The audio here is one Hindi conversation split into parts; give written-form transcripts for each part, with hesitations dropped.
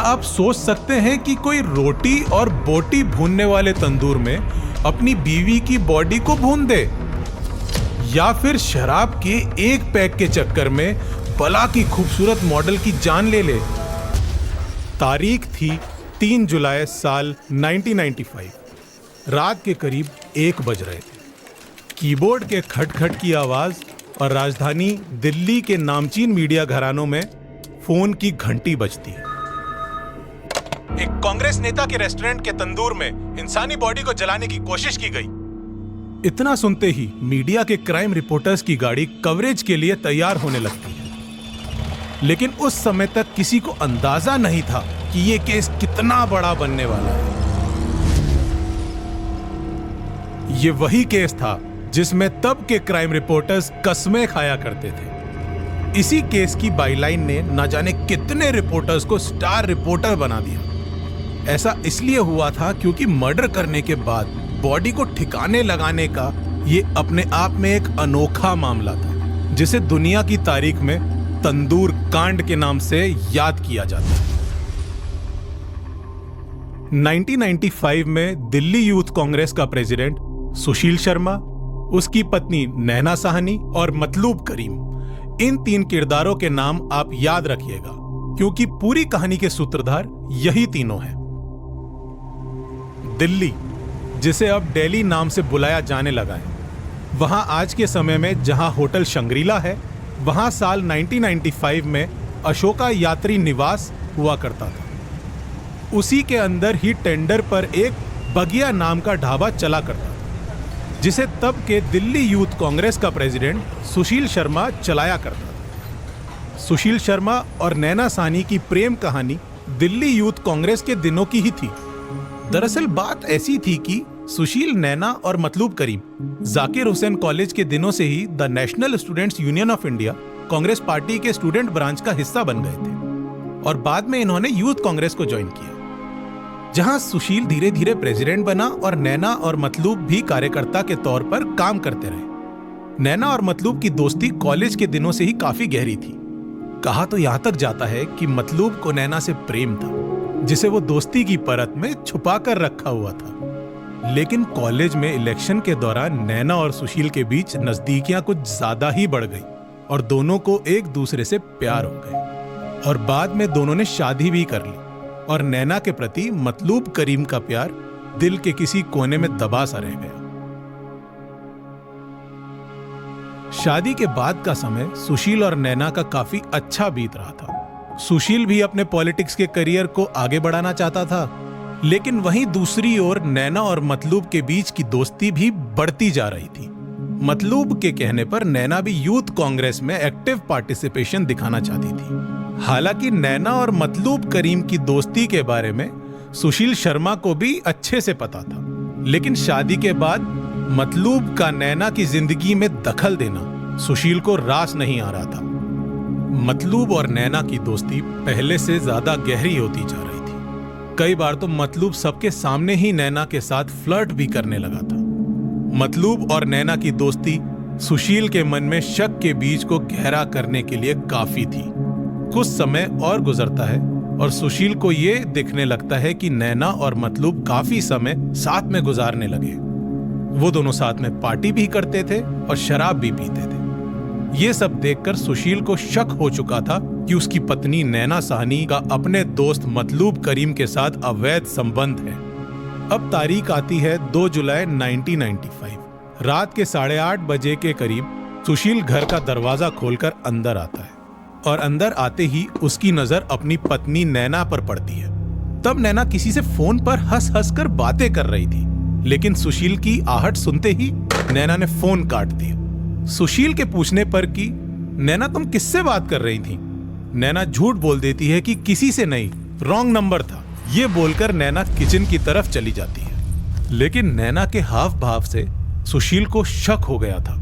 आप सोच सकते हैं कि कोई रोटी और बोटी भूनने वाले तंदूर में अपनी बीवी की बॉडी को भून दे, या फिर शराब के एक पैक के चक्कर में बला की खूबसूरत मॉडल की जान ले ले। तारीख थी 3 जुलाई साल 1995। रात के करीब 1 बज रहे थे। कीबोर्ड के खटखट की आवाज और राजधानी दिल्ली के नामचीन मीडिया घरानों में फोन की घंटी बजती है। एक कांग्रेस नेता के रेस्टोरेंट के तंदूर में इंसानी बॉडी को जलाने की कोशिश की गई। इतना सुनते ही मीडिया के क्राइम रिपोर्टर्स की गाड़ी कवरेज के लिए तैयार होने लगती है। लेकिन उस समय तक किसी को अंदाजा नहीं था कि यह केस कितना बड़ा बनने वाला है। यह वही केस था जिसमें तब के क्राइम रिपोर्टर्स कस्में खाया करते थे। इसी केस की बाईलाइन ने न जाने कितने रिपोर्टर्स को स्टार रिपोर्टर बना दिया। ऐसा इसलिए हुआ था क्योंकि मर्डर करने के बाद बॉडी को ठिकाने लगाने का ये अपने आप में एक अनोखा मामला था, जिसे दुनिया की तारीख में तंदूर कांड के नाम से याद किया जाता है। 1995 में दिल्ली यूथ कांग्रेस का प्रेसिडेंट सुशील शर्मा, उसकी पत्नी नैना साहनी और मतलूब करीम, इन 3 किरदारों के नाम आप याद रखिएगा क्योंकि पूरी कहानी के सूत्रधार यही तीनों हैं। दिल्ली, जिसे अब दिल्ली नाम से बुलाया जाने लगा है, वहां आज के समय में जहां होटल शंग्रीला है, वहां साल 1995 में अशोका यात्री निवास हुआ करता था। उसी के अंदर ही टेंडर पर एक बगिया नाम का ढाबा चला करता था, जिसे तब के दिल्ली यूथ कांग्रेस का प्रेसिडेंट सुशील शर्मा चलाया करता था। सुशील शर्मा और नैना साहनी की प्रेम कहानी दिल्ली यूथ कांग्रेस के दिनों की ही थी। दरअसल बात ऐसी थी कि सुशील, नैना और मतलूब करीम जाकिर हुसैन कॉलेज के दिनों से ही the national students union of India Congress party के स्टूडेंट ब्रांच का हिस्सा बन गए थे और बाद में इन्होंने यूथ कांग्रेस को ज्वाइन किया, जहां सुशील धीरे धीरे प्रेसिडेंट बना और नैना और मतलूब भी कार्यकर्ता के तौर पर काम करते रहे। नैना और मतलूब की दोस्ती कॉलेज के दिनों से ही काफी गहरी थी। कहा तो यहां तक जाता है कि मतलूब को नैना से प्रेम था, जिसे वो दोस्ती की परत में छुपा कर रखा हुआ था। लेकिन कॉलेज में इलेक्शन के दौरान नैना और सुशील के बीच नजदीकियां कुछ ज्यादा ही बढ़ गई और दोनों को एक दूसरे से प्यार हो गए और बाद में दोनों ने शादी भी कर ली और नैना के प्रति मतलूब करीम का प्यार दिल के किसी कोने में दबा सा रह गया। शादी के बाद का समय सुशील और नैना का काफी अच्छा बीत रहा था। सुशील भी अपने पॉलिटिक्स के करियर को आगे बढ़ाना चाहता था, लेकिन वहीं दूसरी ओर नैना और मतलूब के बीच की दोस्ती भी बढ़ती जा रही थी। मतलूब के कहने पर नैना भी यूथ कांग्रेस में एक्टिव पार्टिसिपेशन दिखाना चाहती थी। हालांकि नैना और मतलूब करीम की दोस्ती के बारे में सुशील शर्मा को भी अच्छे से पता था, लेकिन शादी के बाद मतलूब का नैना की जिंदगी में दखल देना सुशील को रास नहीं आ रहा था। मतलूब और नैना की दोस्ती पहले से ज्यादा गहरी होती जा रही थी। कई बार तो मतलूब सबके सामने ही नैना के साथ फ्लर्ट भी करने लगा था। मतलूब और नैना की दोस्ती सुशील के मन में शक के बीज को गहरा करने के लिए काफी थी। कुछ समय और गुजरता है और सुशील को यह दिखने लगता है कि नैना और मतलूब काफी समय साथ में गुजारने लगे। वो दोनों साथ में पार्टी भी करते थे और शराब भी पीते थे। ये सब देखकर सुशील को शक हो चुका था कि उसकी पत्नी नैना साहनी का अपने दोस्त मतलूब करीम के साथ अवैध संबंध है। अब तारीख आती है 2 जुलाई 1995। रात के 8:30 बजे के करीब सुशील घर का दरवाजा खोलकर अंदर आता है और अंदर आते ही उसकी नजर अपनी पत्नी नैना पर पड़ती है। तब नैना किसी से फोन पर हंस हंस कर बातें कर रही थी, लेकिन सुशील की आहट सुनते ही नैना ने फोन काट दिया। सुशील के पूछने पर कि नैना तुम किससे बात कर रही थी, नैना झूठ बोल देती है कि किसी से नहीं, रॉन्ग नंबर था। ये बोलकर नैना किचन की तरफ चली जाती है, लेकिन नैना के हाव भाव से सुशील को शक हो गया था।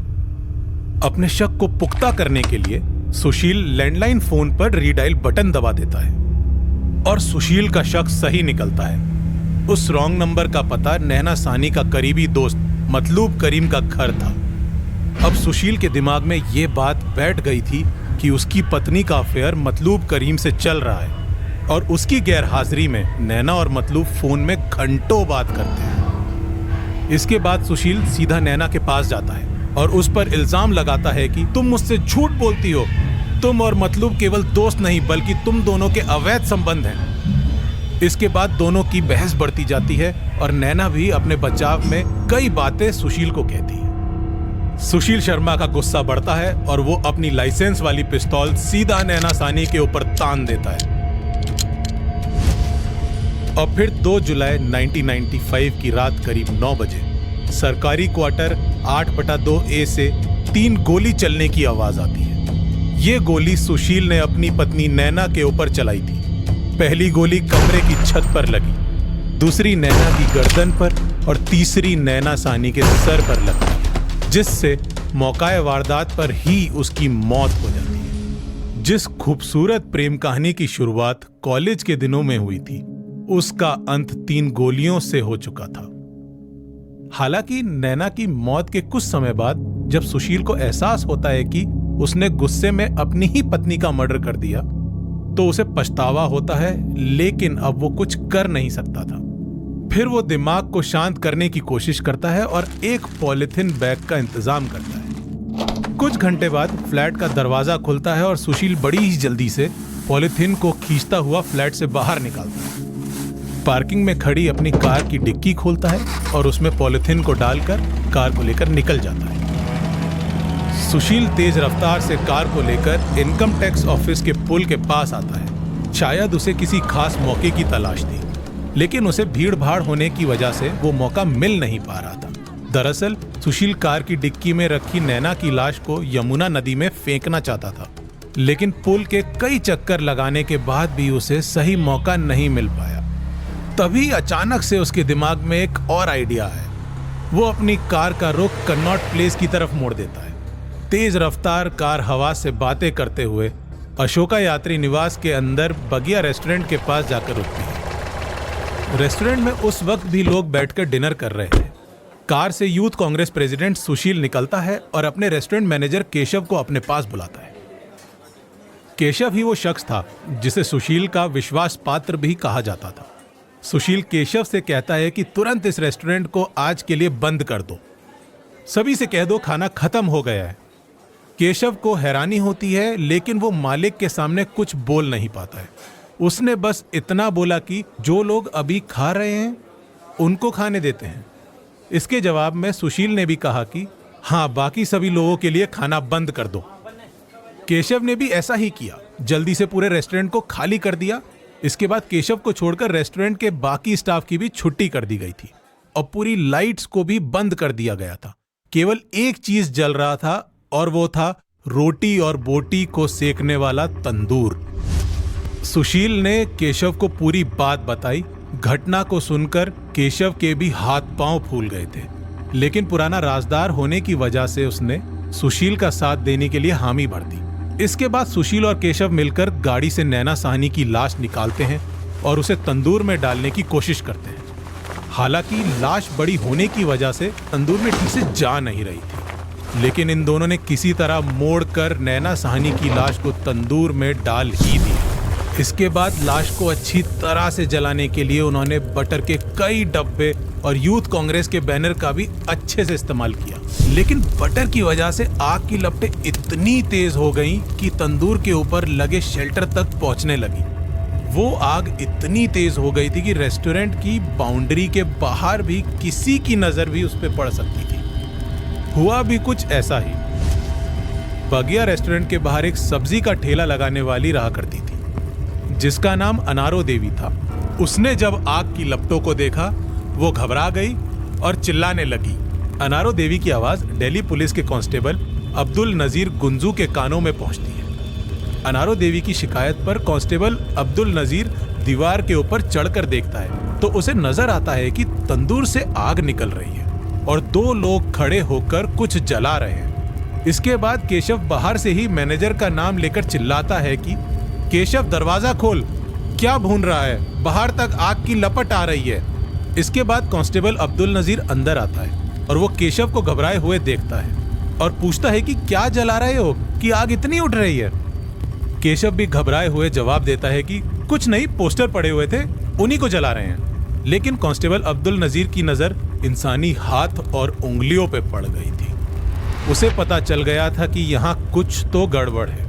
अपने शक को पुख्ता करने के लिए सुशील लैंडलाइन फोन पर रीडायल बटन दबा देता है और सुशील का शक सही निकलता है। उस रॉन्ग नंबर का पता नैना साहनी का करीबी दोस्त मतलूब करीम का घर था। अब सुशील के दिमाग में यह बात बैठ गई थी कि उसकी पत्नी का अफेयर मतलूब करीम से चल रहा है और उसकी गैरहाजिरी में नैना और मतलूब फोन में घंटों बात करते हैं। इसके बाद सुशील सीधा नैना के पास जाता है और उस पर इल्जाम लगाता है कि तुम मुझसे झूठ बोलती हो, तुम और मतलूब केवल दोस्त नहीं बल्कि तुम दोनों के अवैध संबंध हैं। इसके बाद दोनों की बहस बढ़ती जाती है और नैना भी अपने बचाव में कई बातें सुशील को कहती है। सुशील शर्मा का गुस्सा बढ़ता है और वो अपनी लाइसेंस वाली पिस्तौल सीधा नैना सानी के ऊपर तान देता है। और फिर 2 जुलाई 1995 की रात करीब 9 बजे सरकारी क्वार्टर 8/2A से 3 गोली चलने की आवाज आती है। ये गोली सुशील ने अपनी पत्नी नैना के ऊपर चलाई थी। पहली गोली कमरे की छत पर लगी, दूसरी नैना की गर्दन पर और तीसरी नैना सानी के सर पर लगी, जिससे मौकाए वारदात पर ही उसकी मौत हो जाती है। जिस खूबसूरत प्रेम कहानी की शुरुआत कॉलेज के दिनों में हुई थी, उसका अंत 3 गोलियों से हो चुका था। हालांकि नैना की मौत के कुछ समय बाद जब सुशील को एहसास होता है कि उसने गुस्से में अपनी ही पत्नी का मर्डर कर दिया, तो उसे पछतावा होता है, लेकिन अब वो कुछ कर नहीं सकता था। फिर वो दिमाग को शांत करने की कोशिश करता है और एक पॉलिथीन बैग का इंतजाम करता है। कुछ घंटे बाद फ्लैट का दरवाजा खुलता है और सुशील बड़ी ही जल्दी से पॉलिथीन को खींचता हुआ फ्लैट से बाहर निकलता है। पार्किंग में खड़ी अपनी कार की डिक्की खोलता है और उसमें पॉलिथीन को डालकर कार को लेकर निकल जाता है। सुशील तेज रफ्तार से कार को लेकर इनकम टैक्स ऑफिस के पुल के पास आता है। शायद उसे किसी खास मौके की तलाश थी, लेकिन उसे भीड़ भाड़ होने की वजह से वो मौका मिल नहीं पा रहा था। दरअसल सुशील कार की डिक्की में रखी नैना की लाश को यमुना नदी में फेंकना चाहता था, लेकिन पुल के कई चक्कर लगाने के बाद भी उसे सही मौका नहीं मिल पाया। तभी अचानक से उसके दिमाग में एक और आइडिया है। वो अपनी कार का रुख कन्नॉट प्लेस की तरफ मोड़ देता है। तेज रफ्तार कार हवा से बातें करते हुए अशोका यात्री निवास के अंदर बगिया रेस्टोरेंट के पास जाकर रुकती है। रेस्टोरेंट में उस वक्त भी लोग बैठकर डिनर कर रहे थे। कार से यूथ कांग्रेस प्रेसिडेंट सुशील निकलता है और अपने रेस्टोरेंट मैनेजर केशव को अपने पास बुलाता है। केशव ही वो शख्स था जिसे सुशील का विश्वास पात्र भी कहा जाता था। सुशील केशव से कहता है कि तुरंत इस रेस्टोरेंट को आज के लिए बंद कर दो, सभी से कह दो खाना खत्म हो गया है। केशव को हैरानी होती है, लेकिन वो मालिक के सामने कुछ बोल नहीं पाता है। उसने बस इतना बोला कि जो लोग अभी खा रहे हैं उनको खाने देते हैं। इसके जवाब में सुशील ने भी कहा कि हाँ, बाकी सभी लोगों के लिए खाना बंद कर दो। केशव ने भी ऐसा ही किया, जल्दी से पूरे रेस्टोरेंट को खाली कर दिया। इसके बाद केशव को छोड़कर रेस्टोरेंट के बाकी स्टाफ की भी छुट्टी कर दी गई थी और पूरी लाइट्स को भी बंद कर दिया गया था। केवल एक चीज जल रहा था और वो था रोटी और बोटी को सेकने वाला तंदूर। सुशील ने केशव को पूरी बात बताई। घटना को सुनकर केशव के भी हाथ पांव फूल गए थे, लेकिन पुराना राजदार होने की वजह से उसने सुशील का साथ देने के लिए हामी भर दी। इसके बाद सुशील और केशव मिलकर गाड़ी से नैना साहनी की लाश निकालते हैं और उसे तंदूर में डालने की कोशिश करते हैं। हालांकि लाश बड़ी होने की वजह से तंदूर में ठीक से जा नहीं रही थी, लेकिन इन दोनों ने किसी तरह मोड़कर नैना साहनी की लाश को तंदूर में डाल ही दी। इसके बाद लाश को अच्छी तरह से जलाने के लिए उन्होंने बटर के कई डब्बे और यूथ कांग्रेस के बैनर का भी अच्छे से इस्तेमाल किया, लेकिन बटर की वजह से आग की लपटें इतनी तेज हो गईं कि तंदूर के ऊपर लगे शेल्टर तक पहुंचने लगी। वो आग इतनी तेज हो गई थी कि रेस्टोरेंट की बाउंड्री के बाहर भी किसी की नजर भी उस पर पड़ सकती थी। हुआ भी कुछ ऐसा ही। बगिया रेस्टोरेंट के बाहर एक सब्जी का ठेला लगाने वाली रहा करती थी, जिसका नाम अनारो देवी था। उसने जब आग की लपटों को देखा, वो घबरा गई और चिल्लाने लगी। अनारो देवी की आवाज दिल्ली पुलिस के कांस्टेबल अब्दुल नजीर गुंजू के कानों में पहुंचती है। अनारो देवी की शिकायत पर कांस्टेबल अब्दुल नजीर दीवार के ऊपर चढ़कर देखता है तो उसे नजर आता है कि तंदूर से आग निकल रही है और 2 लोग खड़े होकर कुछ जला रहे हैं। इसके बाद केशव बाहर से ही मैनेजर का नाम लेकर चिल्लाता है कि केशव, दरवाजा खोल, क्या भून रहा है, बाहर तक आग की लपट आ रही है। इसके बाद कांस्टेबल अब्दुल नजीर अंदर आता है और वो केशव को घबराए हुए देखता है और पूछता है कि क्या जला रहे हो कि आग इतनी उठ रही है। केशव भी घबराए हुए जवाब देता है कि कुछ नहीं, पोस्टर पड़े हुए थे, उन्हीं को जला रहे हैं। लेकिन कांस्टेबल अब्दुल नजीर की नजर इंसानी हाथ और उंगलियों पे पड़ गई थी। उसे पता चल गया था कि यहाँ कुछ तो गड़बड़ है।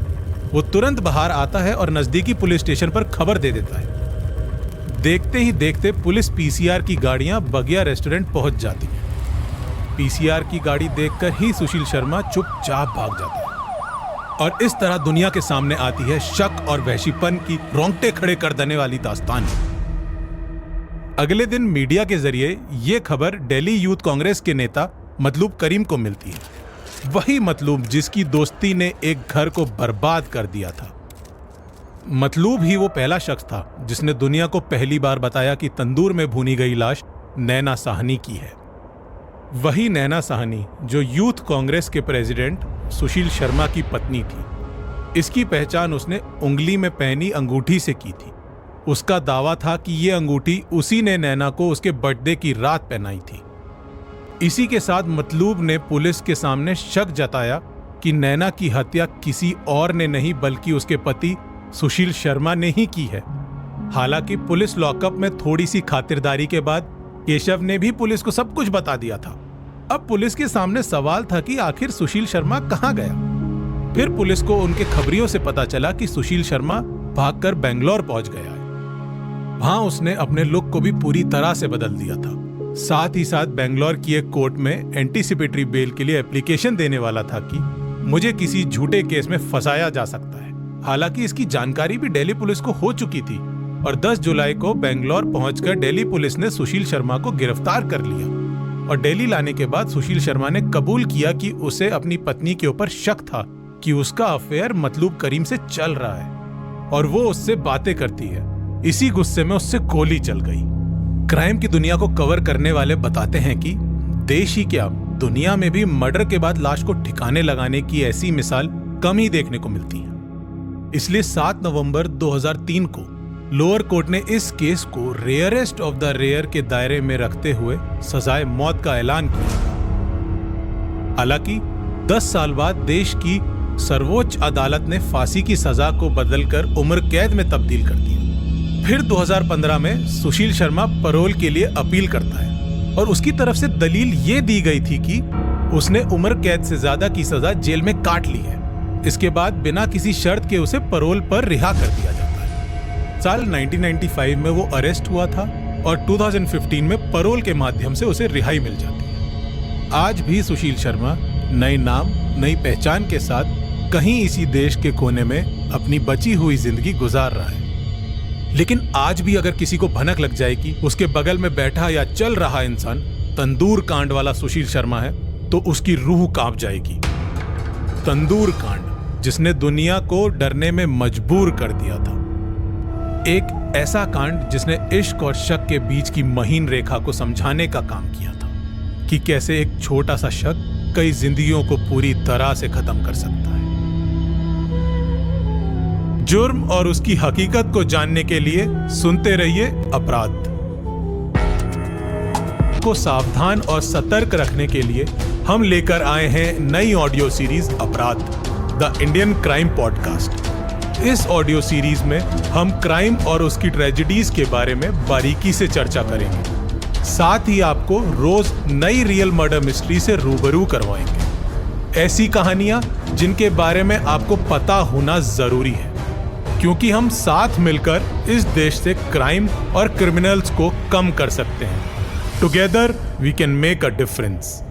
वो तुरंत बाहर आता है और नजदीकी पुलिस स्टेशन पर खबर दे देता है। देखते ही देखते पुलिस पीसीआर की गाड़ियां बगिया रेस्टोरेंट पहुंच जाती हैं। पीसीआर की गाड़ी देखकर ही सुशील शर्मा चुपचाप भाग जाता है और इस तरह दुनिया के सामने आती है शक और वहशीपन की रोंगटे खड़े कर देने वाली दास्तान। अगले दिन मीडिया के जरिए यह खबर दिल्ली यूथ कांग्रेस के नेता मतलूब करीम को मिलती है। वही मतलूब जिसकी दोस्ती ने एक घर को बर्बाद कर दिया था। मतलूब ही वो पहला शख्स था जिसने दुनिया को पहली बार बताया कि तंदूर में भूनी गई लाश नैना साहनी की है। वही नैना साहनी जो यूथ कांग्रेस के प्रेसिडेंट सुशील शर्मा की पत्नी थी। इसकी पहचान उसने उंगली में पहनी अंगूठी से की थी। उसका दावा था कि ये अंगूठी उसी ने नैना को उसके बर्थडे की रात पहनाई थी। इसी के साथ मतलूब ने पुलिस के सामने शक जताया कि नैना की हत्या किसी और ने नहीं बल्कि उसके पति सुशील शर्मा ने ही की है। हालांकि पुलिस लॉकअप में थोड़ी सी खातिरदारी के बाद केशव ने भी पुलिस को सब कुछ बता दिया था। अब पुलिस के सामने सवाल था कि आखिर सुशील शर्मा कहाँ गया। फिर पुलिस को उनके खबरियों से पता चला कि सुशील शर्मा भागकर बेंगलोर पहुंच गया है। वहां उसने अपने लुक को भी पूरी तरह से बदल दिया था। साथ ही साथ बेंगलोर की एक कोर्ट में एंटीसिपेटरी बेल के लिए एप्लीकेशन देने वाला था कि मुझे किसी झूठे केस में फंसाया जा सकता है। हालांकि इसकी जानकारी भी दिल्ली पुलिस को हो चुकी थी और 10 जुलाई को बेंगलोर पहुंचकर दिल्ली पुलिस ने सुशील शर्मा को गिरफ्तार कर लिया। और दिल्ली लाने के बाद सुशील शर्मा ने कबूल किया कि उसे अपनी पत्नी के ऊपर शक था कि उसका अफेयर मतलूब करीम से चल रहा है और वो उससे बातें करती है। इसी गुस्से में उससे गोली चल गई। क्राइम की दुनिया को कवर करने वाले बताते हैं कि देश ही क्या, दुनिया में भी मर्डर के बाद लाश को ठिकाने लगाने की ऐसी मिसाल कम ही देखने को मिलती है। इसलिए 7 नवंबर 2003 को लोअर कोर्ट ने इस केस को रेयरेस्ट ऑफ द रेयर के दायरे में रखते हुए सजाए मौत का ऐलान किया। हालांकि 10 साल बाद देश की सर्वोच्च अदालत ने फांसी की सजा को बदलकर उम्र कैद में तब्दील कर दिया। फिर 2015 में सुशील शर्मा पैरोल के लिए अपील करता है और उसकी तरफ से दलील ये दी गई थी कि उसने उम्र कैद से ज्यादा की सजा जेल में काट ली है। इसके बाद बिना किसी शर्त के उसे पैरोल पर रिहा कर दिया जाता है। साल 1995 में वो अरेस्ट हुआ था और 2015 में पैरोल के माध्यम से उसे रिहाई मिल जाती है। आज भी सुशील शर्मा नए नाम, नई पहचान के साथ कहीं इसी देश के कोने में अपनी बची हुई जिंदगी गुजार रहा है। लेकिन आज भी अगर किसी को भनक लग जाए कि उसके बगल में बैठा या चल रहा इंसान तंदूर कांड वाला सुशील शर्मा है, तो उसकी रूह कांप जाएगी। तंदूर कांड जिसने दुनिया को डरने में मजबूर कर दिया था। एक ऐसा कांड जिसने इश्क और शक के बीच की महीन रेखा को समझाने का काम किया था कि कैसे एक छोटा सा शक कई जिंदगियों को पूरी तरह से खत्म कर सकता है। जुर्म और उसकी हकीकत को जानने के लिए सुनते रहिए अपराध को। सावधान और सतर्क रखने के लिए हम लेकर आए हैं नई ऑडियो सीरीज अपराध, द इंडियन क्राइम पॉडकास्ट। इस ऑडियो सीरीज में हम क्राइम और उसकी ट्रेजेडीज के बारे में बारीकी से चर्चा करेंगे। साथ ही आपको रोज नई रियल मर्डर मिस्ट्री से रूबरू करवाएंगे। ऐसी कहानियां जिनके बारे में आपको पता होना जरूरी है, क्योंकि हम साथ मिलकर इस देश से क्राइम और क्रिमिनल्स को कम कर सकते हैं। Together we can make a difference.